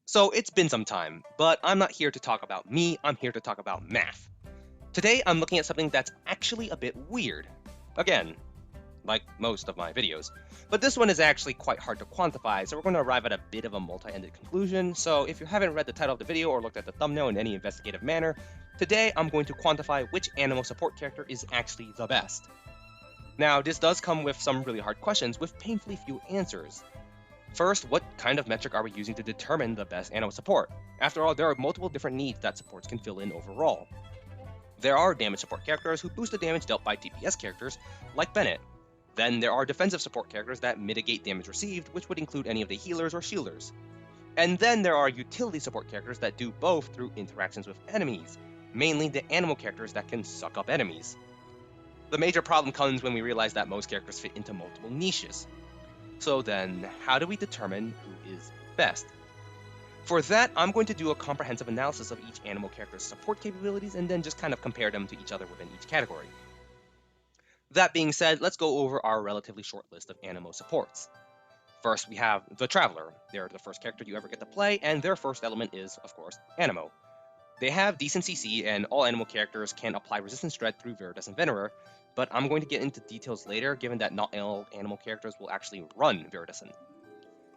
So it's been some time, but I'm not here to talk about me, I'm here to talk about math. Today I'm looking at something that's actually a bit weird. Again, like most of my videos. But this one is actually quite hard to quantify, so we're going to arrive at a bit of a multi-ended conclusion. So if you haven't read the title of the video or looked at the thumbnail in any investigative manner, today I'm going to quantify which Anemo support character is actually the best. Now, this does come with some really hard questions with painfully few answers. First, what kind of metric are we using to determine the best Anemo support? After all, there are multiple different needs that supports can fill in overall. There are damage support characters who boost the damage dealt by DPS characters, like Bennett. Then there are defensive support characters that mitigate damage received, which would include any of the healers or shielders. And then there are utility support characters that do both through interactions with enemies, mainly the Anemo characters that can suck up enemies. The major problem comes when we realize that most characters fit into multiple niches. So then, how do we determine who is best? For that, I'm going to do a comprehensive analysis of each Anemo character's support capabilities and then just kind of compare them to each other within each category. That being said, let's go over our relatively short list of Anemo supports. First, we have the Traveler. They're the first character you ever get to play, and their first element is, of course, Anemo. They have decent CC, and all Anemo characters can apply Resistance Dread through Viridescent Venerer, but I'm going to get into details later, given that not all Anemo characters will actually run Viridescent.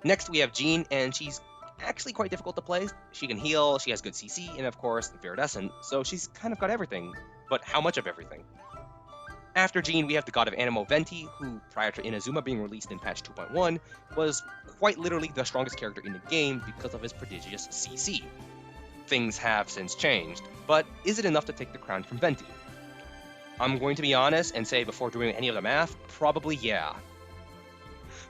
Next, we have Jean, and she's actually quite difficult to play. She can heal, she has good CC, and of course, Viridescent, so she's kind of got everything. But how much of everything? After Jean, we have the god of Anemo, Venti, who, prior to Inazuma being released in patch 2.1, was quite literally the strongest character in the game because of his prodigious CC. Things have since changed, but is it enough to take the crown from Venti? I'm going to be honest and say before doing any of the math, probably yeah.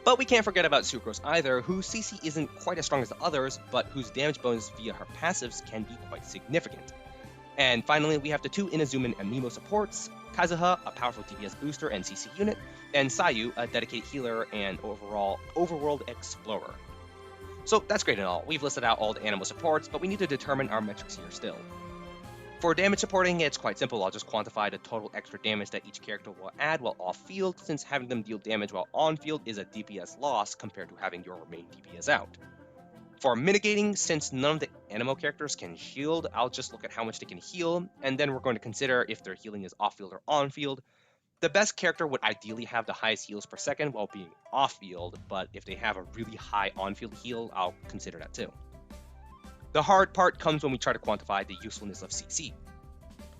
But we can't forget about Sucrose either, whose CC isn't quite as strong as the others, but whose damage bonus via her passives can be quite significant. And finally, we have the two Inazuman Anemo supports, Kazuha, a powerful DPS booster and CC unit, and Sayu, a dedicated healer and overall overworld explorer. So that's great and all, we've listed out all the Anemo supports, but we need to determine our metrics here still. For damage supporting, it's quite simple. I'll just quantify the total extra damage that each character will add while off-field, since having them deal damage while on-field is a DPS loss compared to having your main DPS out. For mitigating, since none of the Anemo characters can shield, I'll just look at how much they can heal, and then we're going to consider if their healing is off-field or on-field. The best character would ideally have the highest heals per second while being off-field, but if they have a really high on-field heal, I'll consider that too. The hard part comes when we try to quantify the usefulness of CC.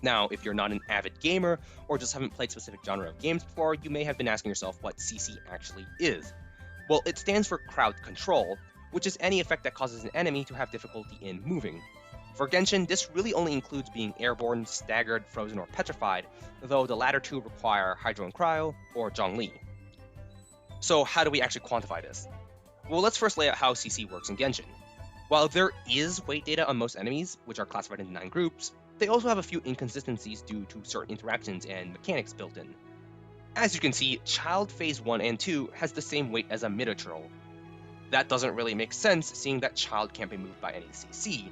Now, if you're not an avid gamer or just haven't played specific genre of games before, you may have been asking yourself what CC actually is. Well, it stands for crowd control, which is any effect that causes an enemy to have difficulty in moving. For Genshin, this really only includes being airborne, staggered, frozen, or petrified, though the latter two require Hydro and Cryo or Zhongli. So how do we actually quantify this? Well, let's first lay out how CC works in Genshin. While there is weight data on most enemies, which are classified into 9 groups, they also have a few inconsistencies due to certain interactions and mechanics built in. As you can see, Child Phase 1 and 2 has the same weight as a Minotaur. That doesn't really make sense, seeing that Child can't be moved by any CC,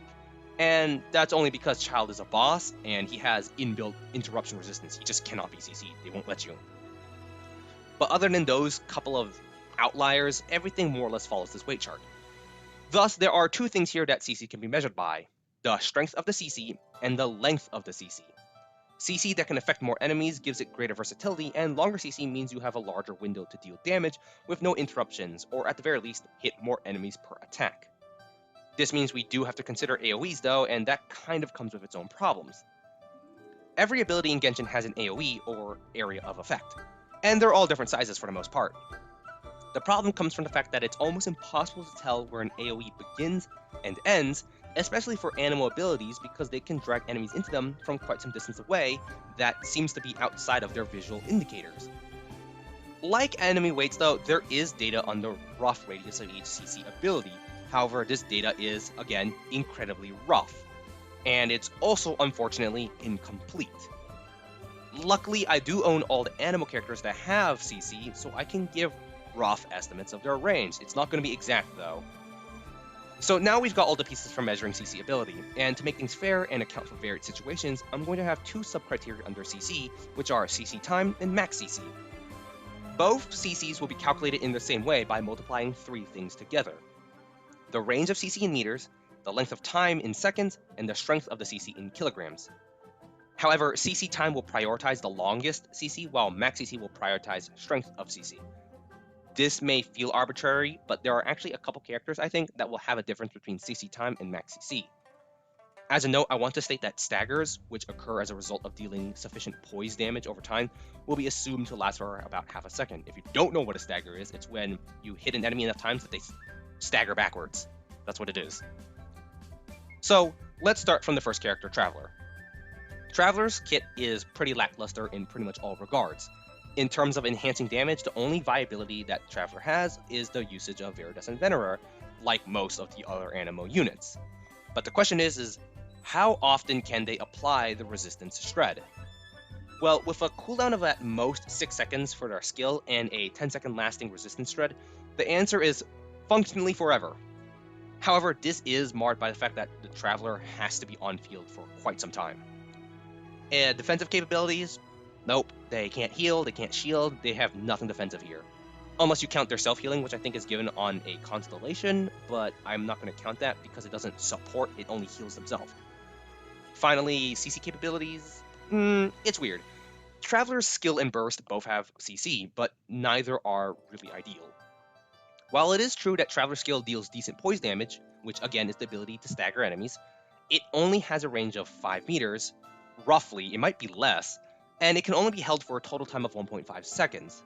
and that's only because Child is a boss, and he has inbuilt interruption resistance. He just cannot be CC'd, they won't let you. But other than those couple of outliers, everything more or less follows this weight chart. Thus, there are two things here that CC can be measured by: the strength of the CC and the length of the CC. CC that can affect more enemies gives it greater versatility, and longer CC means you have a larger window to deal damage with no interruptions, or at the very least, hit more enemies per attack. This means we do have to consider AoEs though, and that kind of comes with its own problems. Every ability in Genshin has an AoE, or area of effect, and they're all different sizes for the most part. The problem comes from the fact that it's almost impossible to tell where an AoE begins and ends, especially for Anemo abilities, because they can drag enemies into them from quite some distance away that seems to be outside of their visual indicators. Like enemy weights though, there is data on the rough radius of each CC ability. However, this data is, again, incredibly rough, and it's also unfortunately incomplete. Luckily, I do own all the Anemo characters that have CC, so I can give rough estimates of their range. It's not going to be exact though. So now we've got all the pieces for measuring CC ability, and to make things fair and account for varied situations, I'm going to have two sub-criteria under CC, which are CC time and max CC. Both CCs will be calculated in the same way by multiplying three things together: the range of CC in meters, the length of time in seconds, and the strength of the CC in kilograms. However, CC time will prioritize the longest CC, while max CC will prioritize strength of CC. This may feel arbitrary, but there are actually a couple characters, I think, that will have a difference between CC time and max CC. As a note, I want to state that staggers, which occur as a result of dealing sufficient poise damage over time, will be assumed to last for about half a second. If you don't know what a stagger is, it's when you hit an enemy enough times that they stagger backwards. That's what it is. So, let's start from the first character, Traveler. Traveler's kit is pretty lackluster in pretty much all regards. In terms of enhancing damage, the only viability that Traveler has is the usage of Viridescent Venerer, like most of the other Anemo units. But the question is how often can they apply the resistance shred? Well, with a cooldown of at most 6 seconds for their skill and a 10-second lasting resistance shred, the answer is functionally forever. However, this is marred by the fact that the Traveler has to be on field for quite some time. And defensive capabilities? Nope, they can't heal, they can't shield, they have nothing defensive here. Unless you count their self-healing, which I think is given on a constellation, but I'm not going to count that because it doesn't support, it only heals themselves. Finally, CC capabilities? It's weird. Traveler's skill and burst both have CC, but neither are really ideal. While it is true that Traveler's skill deals decent poise damage, which again is the ability to stagger enemies, it only has a range of 5 meters, roughly, it might be less, and it can only be held for a total time of 1.5 seconds.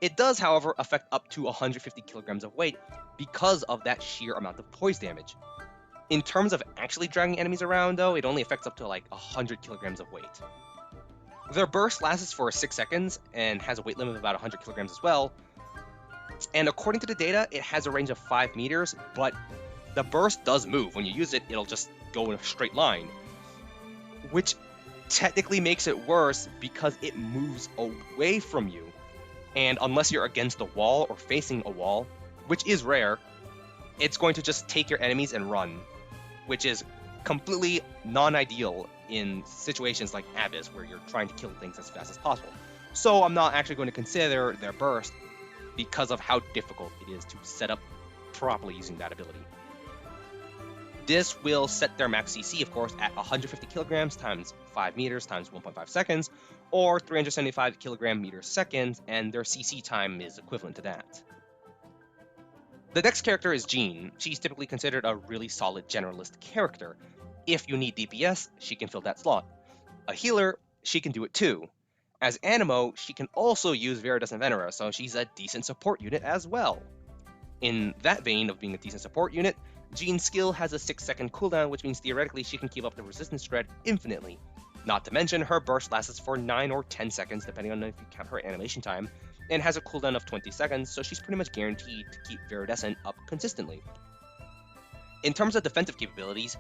It does, however, affect up to 150 kilograms of weight because of that sheer amount of poise damage. In terms of actually dragging enemies around, though, it only affects up to like 100 kilograms of weight. Their burst lasts for 6 seconds and has a weight limit of about 100 kilograms as well. And according to the data, it has a range of 5 meters, but the burst does move. When you use it, it'll just go in a straight line, which technically makes it worse because it moves away from you. And unless you're against a wall or facing a wall, which is rare, it's going to just take your enemies and run, which is completely non-ideal in situations like Abyss, where you're trying to kill things as fast as possible. So I'm not actually going to consider their burst because of how difficult it is to set up properly using that ability. This will set their max CC, of course, at 150 kilograms times 5 meters times 1.5 seconds, or 375 kilogram meters seconds, and their CC time is equivalent to that. The next character is Jean. She's typically considered a really solid generalist character. If you need DPS, she can fill that slot. A healer, she can do it too. As Anemo, she can also use Viridescent Venerer, so she's a decent support unit as well. In that vein of being a decent support unit, Jean's skill has a 6-second cooldown, which means theoretically she can keep up the resistance shred infinitely. Not to mention, her burst lasts for 9 or 10 seconds, depending on if you count her animation time, and has a cooldown of 20 seconds, so she's pretty much guaranteed to keep Viridescent up consistently. In terms of defensive capabilities,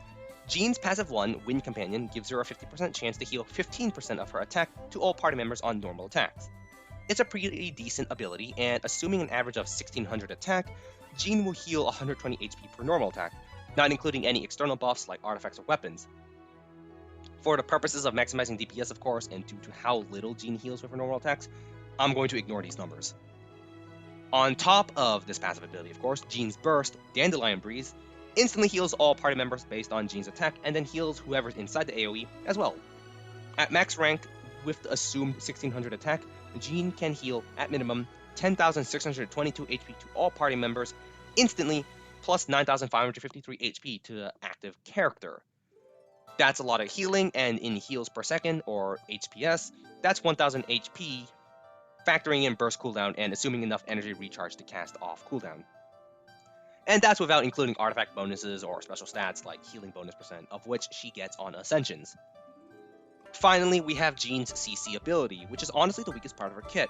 Jean's passive 1, Wind Companion, gives her a 50% chance to heal 15% of her attack to all party members on normal attacks. It's a pretty decent ability, and assuming an average of 1600 attack, Jean will heal 120 HP per normal attack, not including any external buffs like artifacts or weapons. For the purposes of maximizing DPS, of course, and due to how little Jean heals with her normal attacks, I'm going to ignore these numbers. On top of this passive ability, of course, Jean's Burst, Dandelion Breeze, instantly heals all party members based on Jean's attack, and then heals whoever's inside the AoE as well. At max rank, with the assumed 1600 attack, Jean can heal, at minimum, 10,622 HP to all party members instantly, plus 9,553 HP to the active character. That's a lot of healing, and in heals per second, or HPS, that's 1,000 HP, factoring in burst cooldown and assuming enough energy recharge to cast off cooldown. And that's without including artifact bonuses or special stats like healing bonus %, of which she gets on Ascensions. Finally, we have Jean's CC ability, which is honestly the weakest part of her kit,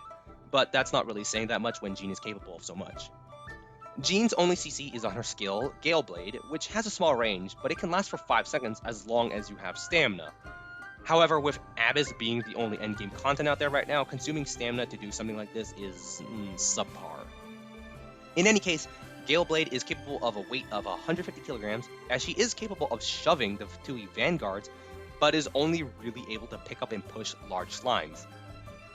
but that's not really saying that much when Jean is capable of so much. Jean's only CC is on her skill, Gale Blade, which has a small range, but it can last for 5 seconds as long as you have stamina. However, with Abyss being the only endgame content out there right now, consuming stamina to do something like this is subpar. In any case, Gale Blade is capable of a weight of 150 kilograms, as she is capable of shoving the Fatui Vanguards, but is only really able to pick up and push large slimes.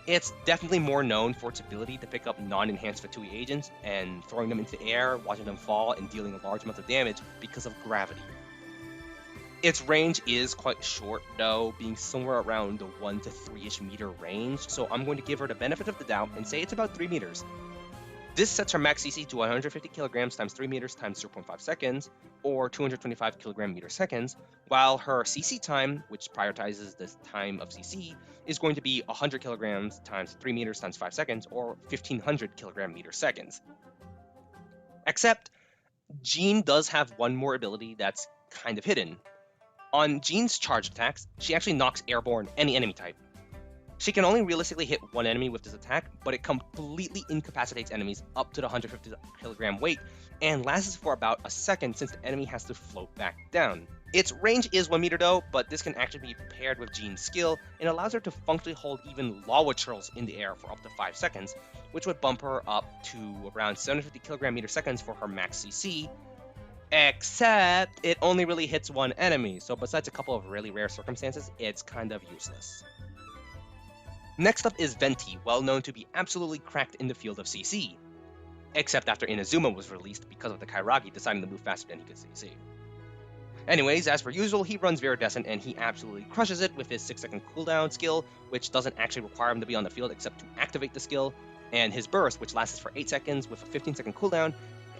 It's definitely more known for its ability to pick up non-enhanced Fatui agents and throwing them into the air, watching them fall, and dealing a large amount of damage because of gravity. Its range is quite short though, being somewhere around the 1 to 3-ish meter range, so I'm going to give her the benefit of the doubt and say it's about 3 meters. This sets her max CC to 150 kilograms times 3 meters times 0.5 seconds, or 225 kilogram meter seconds, while her CC time, which prioritizes the time of CC, is going to be 100 kilograms times 3 meters times 5 seconds, or 1500 kilogram meter seconds. Except, Jean does have one more ability that's kind of hidden. On Jean's charged attacks, she actually knocks airborne any enemy type. She can only realistically hit one enemy with this attack, but it completely incapacitates enemies up to the 150 kilogram weight and lasts for about a second since the enemy has to float back down. Its range is 1 meter though, but this can actually be paired with Jean's skill and allows her to functionally hold even lava churls in the air for up to 5 seconds, which would bump her up to around 750 kilogram meter seconds for her max CC, except it only really hits one enemy, so besides a couple of really rare circumstances, it's kind of useless. Next up is Venti, well known to be absolutely cracked in the field of CC, except after Inazuma was released because of the Kairagi deciding to move faster than he could CC. Anyways, as per usual, he runs Viridescent and he absolutely crushes it with his 6-second cooldown skill, which doesn't actually require him to be on the field except to activate the skill, and his burst, which lasts for 8 seconds with a 15-second cooldown,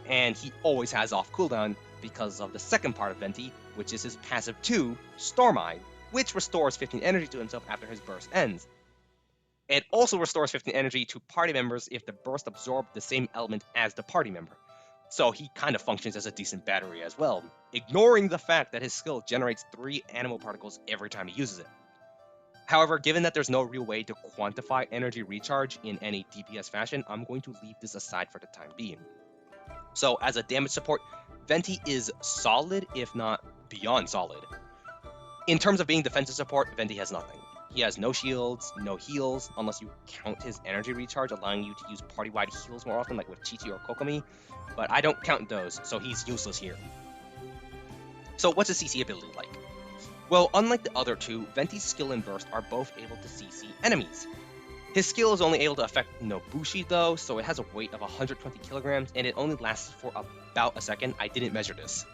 and he always has off cooldown because of the second part of Venti, which is his passive 2, Stormeye, which restores 15 energy to himself after his burst ends. It also restores 15 energy to party members if the burst absorbed the same element as the party member. So he kind of functions as a decent battery as well, ignoring the fact that his skill generates 3 Anemo particles every time he uses it. However, given that there's no real way to quantify energy recharge in any DPS fashion, I'm going to leave this aside for the time being. So as a damage support, Venti is solid, if not beyond solid. In terms of being defensive support, Venti has nothing. He has no shields, no heals, unless you count his energy recharge, allowing you to use party-wide heals more often, like with Chi-Chi or Kokomi, but I don't count those, so he's useless here. So what's his CC ability like? Well, unlike the other two, Venti's skill and burst are both able to CC enemies. His skill is only able to affect Nobushi though, so it has a weight of 120 kilograms, and it only lasts for about a second. I didn't measure this.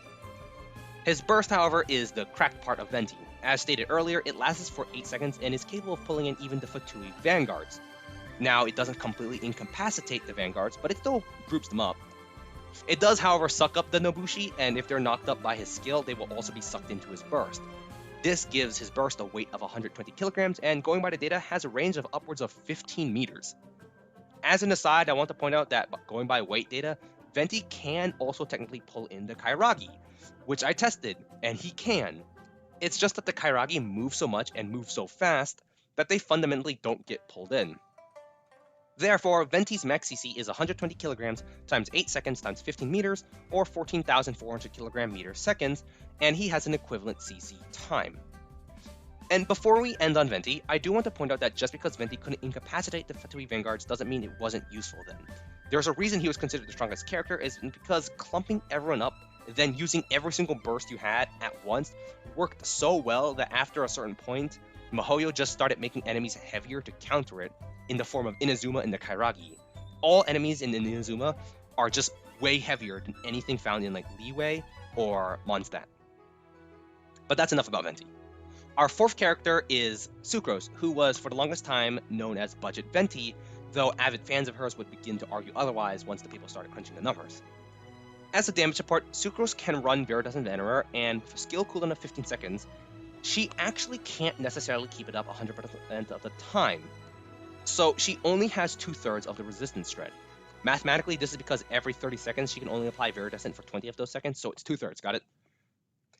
His burst, however, is the cracked part of Venti. As stated earlier, it lasts for 8 seconds and is capable of pulling in even the Fatui Vanguards. Now, it doesn't completely incapacitate the Vanguards, but it still groups them up. It does, however, suck up the Nobushi, and if they're knocked up by his skill, they will also be sucked into his burst. This gives his burst a weight of 120 kilograms, and going by the data, has a range of upwards of 15 meters. As an aside, I want to point out that going by weight data, Venti can also technically pull in the Kairagi, which I tested, and he can. It's just that the Kairagi move so much and move so fast that they fundamentally don't get pulled in. Therefore, Venti's max CC is 120 kilograms times 8 seconds times 15 meters, or 14,400 kilogram meter seconds, and he has an equivalent CC time. And before we end on Venti, I do want to point out that just because Venti couldn't incapacitate the Fatui Vanguards doesn't mean it wasn't useful then. There's a reason he was considered the strongest character, is because clumping everyone up, then using every single burst you had at once, worked so well that after a certain point, Mihoyo just started making enemies heavier to counter it, in the form of Inazuma and the Kairagi. All enemies in Inazuma are just way heavier than anything found in like Liyue or Mondstadt. But that's enough about Venti. Our fourth character is Sucrose, who was for the longest time known as Budget Venti, though avid fans of hers would begin to argue otherwise once the people started crunching the numbers. As a damage support, Sucrose can run Viridescent Venerer, and with a skill cooldown of 15 seconds, she actually can't necessarily keep it up 100% of the time. So she only has 2/3 of the resistance shred. Mathematically, this is because every 30 seconds she can only apply Viridescent for 20 of those seconds, so it's 2/3, got it?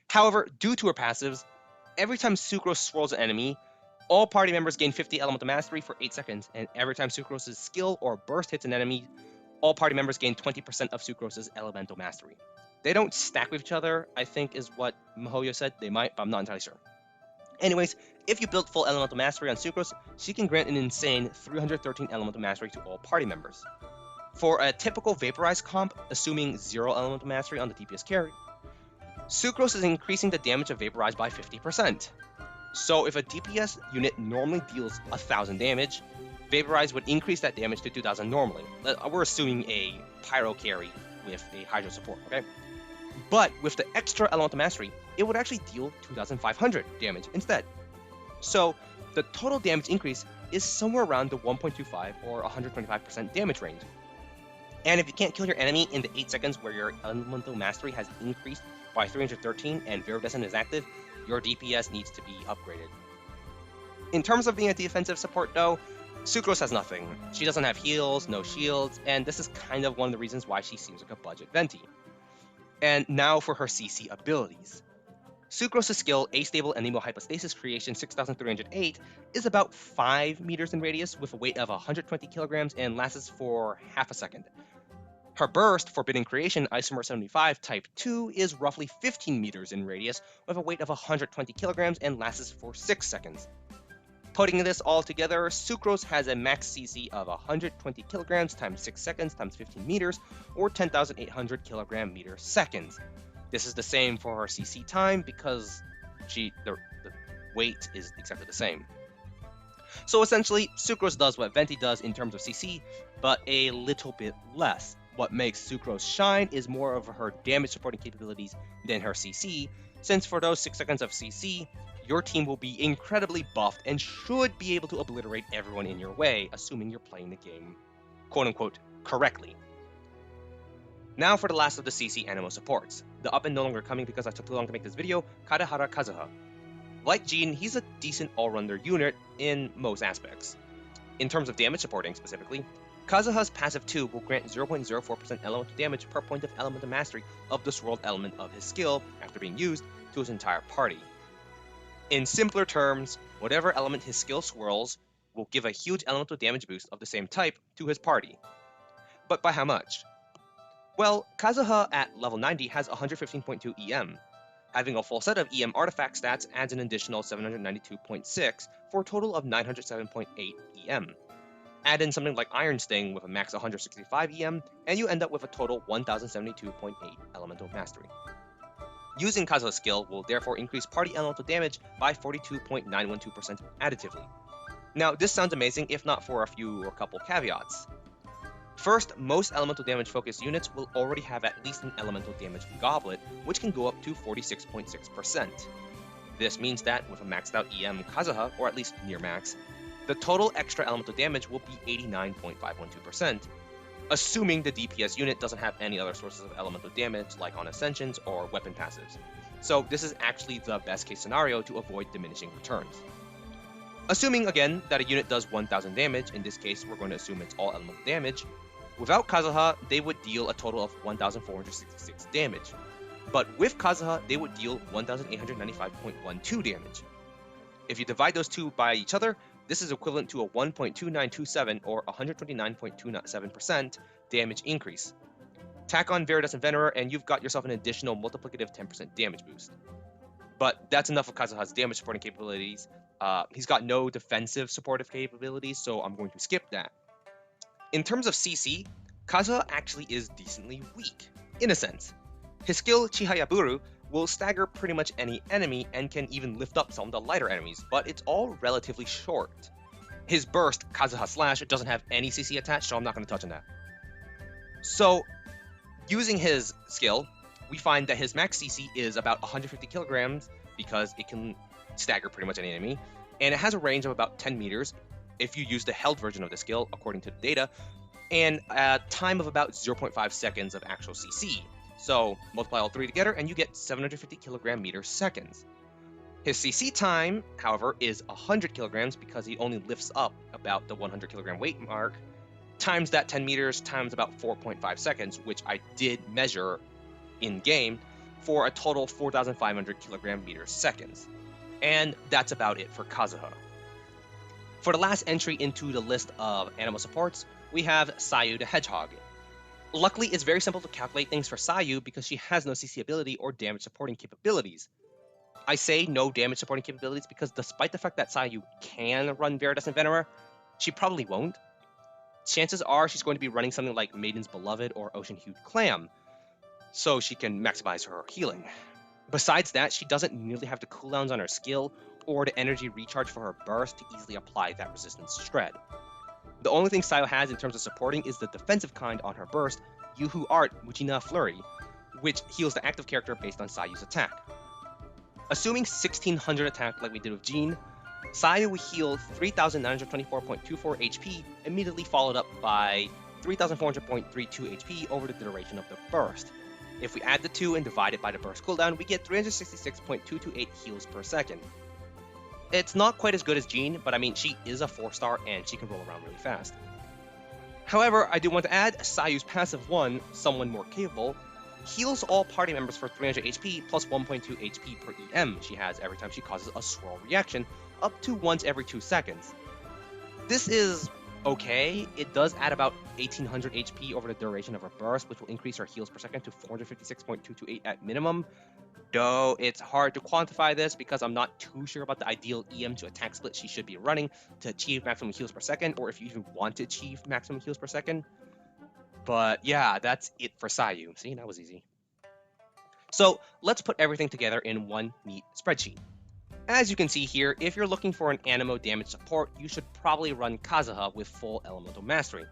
However, due to her passives, every time Sucrose swirls an enemy, all party members gain 50 Elemental Mastery for 8 seconds, and every time Sucrose's skill or burst hits an enemy, all party members gain 20% of Sucrose's Elemental Mastery. They don't stack with each other, I think is what Mihoyo said. They might, but I'm not entirely sure. Anyways, if you build full Elemental Mastery on Sucrose, she can grant an insane 313 Elemental Mastery to all party members. For a typical Vaporized comp, assuming 0 Elemental Mastery on the DPS carry, Sucrose is increasing the damage of Vaporized by 50%. So if a DPS unit normally deals 1000 damage, Vaporize would increase that damage to 2000 normally. We're assuming a Pyro carry with a Hydro support, okay? But with the extra Elemental Mastery, it would actually deal 2500 damage instead. So the total damage increase is somewhere around the 1.25 or 125% damage range. And if you can't kill your enemy in the 8 seconds where your Elemental Mastery has increased by 313 and Viridescent is active, your DPS needs to be upgraded. In terms of being a defensive support though, Sucrose has nothing. She doesn't have heals, no shields, and this is kind of one of the reasons why she seems like a budget Venti. And now for her CC abilities. Sucrose's skill, A-Stable Anemo Hypostasis Creation 6308, is about 5 meters in radius with a weight of 120 kilograms and lasts for half a second. Her burst, Forbidden Creation Isomer 75 Type 2, is roughly 15 meters in radius with a weight of 120 kilograms and lasts for 6 seconds. Putting this all together, Sucrose has a max CC of 120 kilograms times 6 seconds times 15 meters, or 10,800 kilogram meter seconds. This is the same for her CC time because the weight is exactly the same. So essentially, Sucrose does what Venti does in terms of CC, but a little bit less. What makes Sucrose shine is more of her damage supporting capabilities than her CC, since for those 6 seconds of CC, your team will be incredibly buffed and should be able to obliterate everyone in your way, assuming you're playing the game quote-unquote correctly. Now for the last of the CC Anemo supports. The up and no longer coming because I took too long to make this video, Kaedehara Kazuha. Like Jean, he's a decent all-rounder unit in most aspects. In terms of damage supporting specifically, Kazuha's passive 2 will grant 0.04% elemental damage per point of elemental mastery of the swirled element of his skill after being used to his entire party. In simpler terms, whatever element his skill swirls will give a huge elemental damage boost of the same type to his party. But by how much? Well, Kazuha at level 90 has 115.2 EM. Having a full set of EM artifact stats adds an additional 792.6 for a total of 907.8 EM. Add in something like Iron Sting with a max 165 EM, and you end up with a total 1072.8 elemental mastery. Using Kazuha's skill will therefore increase party elemental damage by 42.912% additively. Now, this sounds amazing if not for a couple caveats. First, most elemental damage focused units will already have at least an elemental damage goblet, which can go up to 46.6%. This means that with a maxed out EM Kazuha, or at least near max, the total extra elemental damage will be 89.512%, assuming the DPS unit doesn't have any other sources of elemental damage like on Ascensions or weapon passives. So this is actually the best case scenario to avoid diminishing returns. Assuming again that a unit does 1000 damage, in this case we're going to assume it's all elemental damage, without Kazuha they would deal a total of 1466 damage. But with Kazuha they would deal 1895.12 damage. If you divide those two by each other, this is equivalent to a 1.2927 or 129.27% damage increase. Tack on Viridescent Venerer and you've got yourself an additional multiplicative 10% damage boost. But that's enough of Kazuha's damage supporting capabilities. He's got no defensive supportive capabilities, so I'm going to skip that. In terms of CC, Kazuha actually is decently weak, in a sense. His skill, Chihayaburu, will stagger pretty much any enemy and can even lift up some of the lighter enemies, but it's all relatively short. His burst, Kazuha Slash, doesn't have any CC attached, so I'm not going to touch on that. So, using his skill, we find that his max CC is about 150 kilograms because it can stagger pretty much any enemy, and it has a range of about 10 meters if you use the held version of the skill, according to the data, and a time of about 0.5 seconds of actual CC. So multiply all three together and you get 750 kilogram meter seconds. His CC time, however, is 100 kilograms because he only lifts up about the 100 kilogram weight mark, times that 10 meters times about 4.5 seconds, which I did measure in game, for a total 4,500 kilogram meter seconds. And that's about it for Kazuha. For the last entry into the list of Anemo supports, we have Sayu the Hedgehog. Luckily, it's very simple to calculate things for Sayu because she has no CC ability or damage supporting capabilities. I say no damage supporting capabilities because despite the fact that Sayu can run Viridescent Venerer, she probably won't. Chances are she's going to be running something like Maiden's Beloved or Ocean Hued Clam, so she can maximize her healing. Besides that, she doesn't nearly have the cooldowns on her skill or the energy recharge for her burst to easily apply that resistance shred. The only thing Sayu has in terms of supporting is the defensive kind on her burst, Yuhu Art Muchina Flurry, which heals the active character based on Sayu's attack. Assuming 1600 attack like we did with Jean, Sayu will heal 3924.24 HP, immediately followed up by 3400.32 HP over the duration of the burst. If we add the 2 and divide it by the burst cooldown, we get 366.228 heals per second. It's not quite as good as Jean, but I mean, she is a 4-star and she can roll around really fast. However, I do want to add, Sayu's passive 1, Someone More Capable, heals all party members for 300 HP plus 1.2 HP per EM she has every time she causes a swirl reaction, up to once every 2 seconds. This is okay. It does add about 1800 HP over the duration of her burst, which will increase her heals per second to 456.228 at minimum. Though it's hard to quantify this because I'm not too sure about the ideal EM to attack split she should be running to achieve maximum heals per second, or if you even want to achieve maximum heals per second. But yeah, that's it for Sayu. See, that was easy. So let's put everything together in one neat spreadsheet. As you can see here, if you're looking for an Anemo damage support, you should probably run Kazuha with full elemental mastery.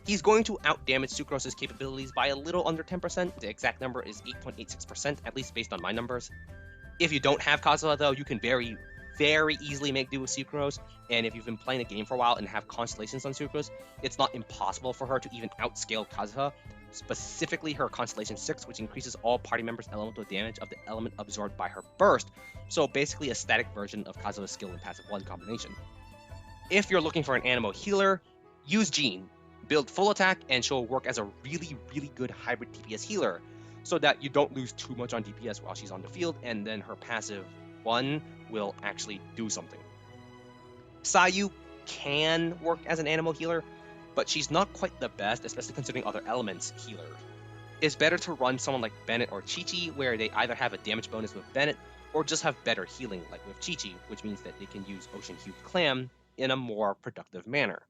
He's going to outdamage Sucrose's capabilities by a little under 10%. The exact number is 8.86%, at least based on my numbers. If you don't have Kazuha though, you can very easily make do with Sucrose, and if you've been playing a game for a while and have constellations on Sucrose, it's not impossible for her to even outscale Kazuha, specifically her Constellation 6, which increases all party members' elemental damage of the element absorbed by her burst, so basically a static version of Kazuha's skill and passive 1 combination. If you're looking for an Anemo healer, use Jean. Build full attack and she'll work as a really good hybrid DPS healer, so that you don't lose too much on DPS while she's on the field, and then her passive 1 will actually do something. Sayu can work as an Anemo healer, but she's not quite the best, especially considering other elements healer. It's better to run someone like Bennett or Chi-Chi, where they either have a damage bonus with Bennett, or just have better healing like with Chi-Chi, which means that they can use Ocean Hued Clam in a more productive manner.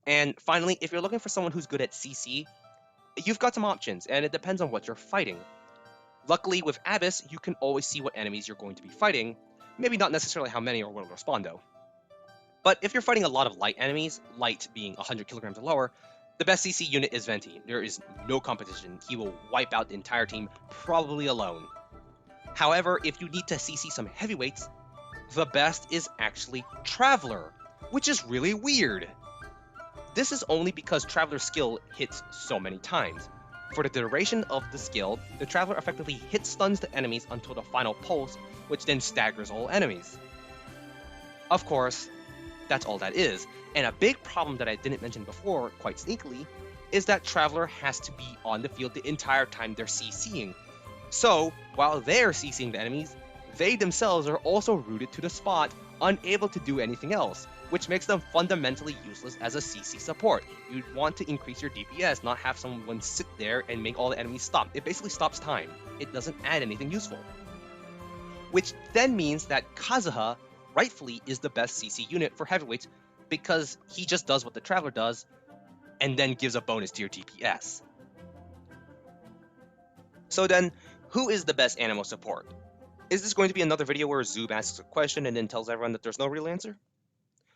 And finally, if you're looking for someone who's good at CC, you've got some options, and it depends on what you're fighting. Luckily, with Abyss, you can always see what enemies you're going to be fighting, maybe not necessarily how many or what will respond though. But if you're fighting a lot of light enemies, light being 100 kilograms or lower, the best CC unit is Venti. There is no competition. He will wipe out the entire team, probably alone. However, if you need to CC some heavyweights, the best is actually Traveler, which is really weird. This is only because Traveler's skill hits so many times. For the duration of the skill, the Traveler effectively hit stuns the enemies until the final pulse, which then staggers all enemies. Of course, that's all that is, and a big problem that I didn't mention before, quite sneakily, is that Traveler has to be on the field the entire time they're CCing. So, while they're CCing the enemies, they themselves are also rooted to the spot, unable to do anything else, which makes them fundamentally useless as a CC support. You'd want to increase your DPS, not have someone sit there and make all the enemies stop. It basically stops time. It doesn't add anything useful. Which then means that Kazuha, rightfully, is the best CC unit for heavyweights because he just does what the Traveler does, and then gives a bonus to your DPS. So then, who is the best Anemo support? Is this going to be another video where Zoob asks a question and then tells everyone that there's no real answer?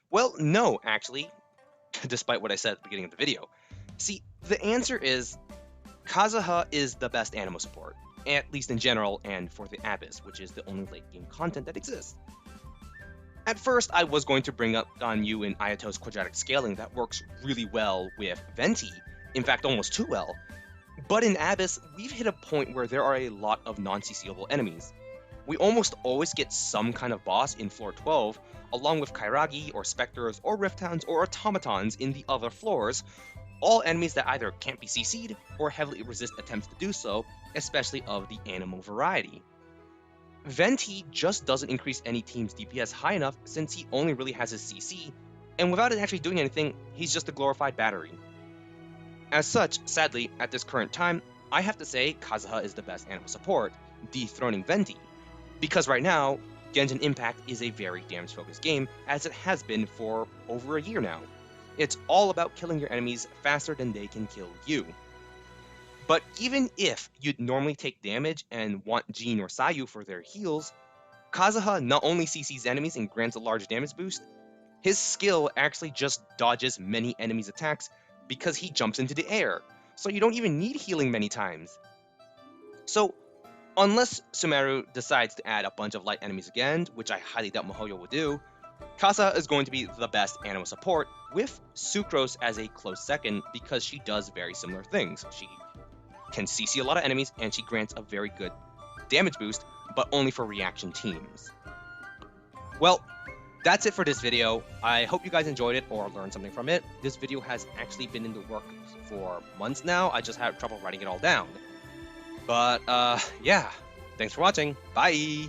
Well, no, actually, despite what I said at the beginning of the video. See, the answer is Kazuha is the best Anemo support, at least in general and for the Abyss, which is the only late game content that exists. At first, I was going to bring up Ganyu and Ayato's quadratic scaling that works really well with Venti, in fact almost too well, but in Abyss, we've hit a point where there are a lot of non-CCable enemies. We almost always get some kind of boss in floor 12, along with Kairagi or Spectres or Rifthounds or Automatons in the other floors, all enemies that either can't be CC'd or heavily resist attempts to do so, especially of the Anemo variety. Venti just doesn't increase any team's DPS high enough since he only really has his CC, and without it actually doing anything, he's just a glorified battery. As such, sadly, at this current time, I have to say Kazuha is the best Anemo support, dethroning Venti, because right now, Genshin Impact is a very damage-focused game, as it has been for over a year now. It's all about killing your enemies faster than they can kill you. But even if you'd normally take damage and want Jean or Sayu for their heals, Kazuha not only CCs enemies and grants a large damage boost, his skill actually just dodges many enemies' attacks because he jumps into the air, so you don't even need healing many times. So, unless Sumeru decides to add a bunch of light enemies again, which I highly doubt Mihoyo will do, Kazuha is going to be the best Anemo support, with Sucrose as a close second because she does very similar things. She can CC a lot of enemies, and she grants a very good damage boost, but only for reaction teams. Well, that's it for this video. I hope you guys enjoyed it or learned something from it. This video has actually been in the works for months now. I just had trouble writing it all down. But, yeah. Thanks for watching. Bye!